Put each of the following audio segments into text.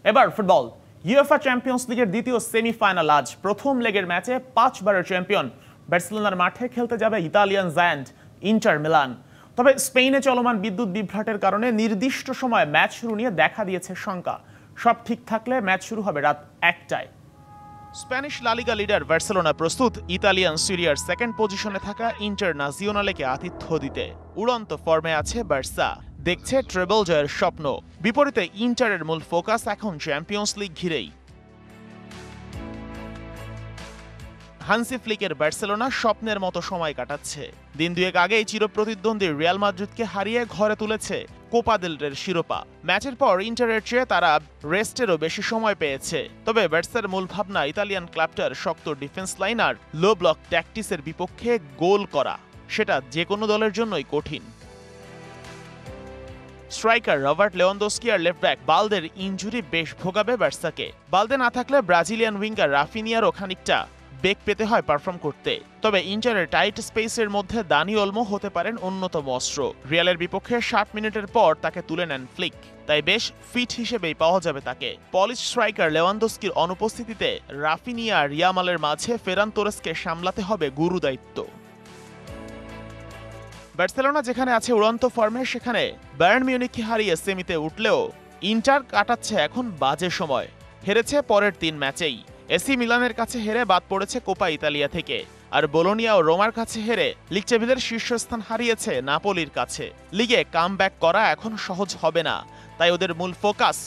এবার football UEFA champions লিগের দ্বিতীয় সেমিফাইনাল আজ প্রথম লেগের ম্যাচে 5 বারের চ্যাম্পিয়ন বার্সেলোনার মাঠে খেলতে যাবে ইতালিয়ান জায়ান্ট ইন্টার মিলান। তবে স্পেনে চলমান বিদ্যুৎ বিভ্রাটের কারণে নির্দিষ্ট সময়ে ম্যাচ শুরু নিয়ে দেখা দিয়েছে শঙ্কা। সব ঠিক থাকলে ম্যাচ শুরু হবে রাত 1টায়। স্প্যানিশ লা লিগা লিডার বার্সেলোনা প্রস্তুত ইতালিয়ান সিরিয়ার সেকেন্ড পজিশনে থাকা ইন্টারন্যাশনালকে আতিথ্য দিতে। উড়ন্ত ফর্মে আছে বার্সা, দেখছে ট্রেবল জয়ের স্বপ্ন। বিপরীতে ইন্টারের মূল ফোকাস এখন চ্যাম্পিয়ন্স লিগ ঘিরেই। হান্সি ফ্লিকের বার্সেলোনা স্বপ্নের মতো সময় কাটাচ্ছে। দিন দুয়েক আগেই চিরপ্রতিদ্বন্দ্বী রিয়াল মাদ্রিদকে হারিয়ে ঘরে তুলেছে কোপা দেল রের শিরোপা। ম্যাচের পর ইন্টারের চেয়ে তারা রেস্টেরও বেশি সময় পেয়েছে। তবে বার্সার মূল ভাবনা ইতালিয়ান ক্লাবটার শক্ত ডিফেন্স লাইন আর লো ব্লক ট্যাকটিসের বিপক্ষে গোল করা, সেটা যে কোনো দলের জন্যই কঠিন। স্ট্রাইকার রবার্ট লেভানডস্কি আর লেফট ব্যাক বালদের ইনজুরি বেশ ভোগাবে বার্সাকে। বালদে না থাকলে ব্রাজিলিয়ান উইঙ্গার রাফিনিয়ারও খানিকটা বেগ পেতে হয় পারফর্ম করতে। তবে ইন্টারের টাইট স্পেসের মধ্যে দানি অলমো হতে পারেন অন্যতম অস্ত্র। রিয়ালের বিপক্ষে 60 মিনিটের পর তাকে তুলে নেন ফ্লিক, তাই বেশ ফিট হিসেবেই পাওয়া যাবে তাকে। পলিশ স্ট্রাইকার লেভানডস্কির অনুপস্থিতিতে রাফিনিয়া আর ইয়ামালের মাঝে ফেরান তোরেসকে সামলাতে হবে গুরু দায়িত্ব। বার্সেলোনা যেখানে আছে উড়ন্ত ফর্মে, সেখানে বায়ার্ন মিউনিখকে হারিয়ে সেমিতে উঠলেও ইন্টার কাটাচ্ছে এখন বাজে সময়। হেরেছে পরের 3 ম্যাচেই। এসি মিলানের কাছে হেরে বাদ পড়েছে কোপা ইতালিয়া থেকে, আর বোলোনিয়া ও রোমার কাছে হেরে লিগ টেবিলের শীর্ষস্থান হারিয়েছে নাপোলির কাছে। লিগে কামব্যাক করা এখন সহজ হবে না, তাই ওদের মূল focus.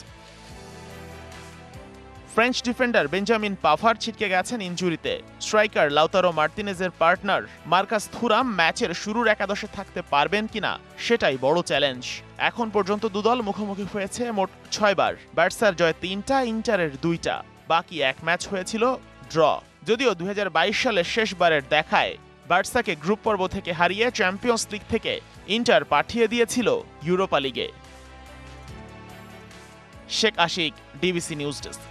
French defender Benjamin Pavard ছিটকে গেছেন ইনজুরিতে। স্ট্রাইকার লাউতারো মার্তিনেজের পার্টনার মার্কাস থুরাম ম্যাচের শুরুর একাদশে থাকতে পারবেন কিনা সেটাই বড় চ্যালেঞ্জ। এখন পর্যন্ত দুদল মুখোমুখি হয়েছে মোট 6 বার। বার্সার জয় 3টা, ইন্টারের 2টা, বাকি 1 ম্যাচ হয়েছিল ড্র। যদিও 2022 সালের শেষবারের দেখায় বার্সাকে গ্রুপ পর্ব থেকে হারিয়ে চ্যাম্পিয়ন্স লিগ থেকে ইন্টার পাঠিয়ে দিয়েছিল ইউরোপা লিগে। Sheikh Ashiq, DBC news desk.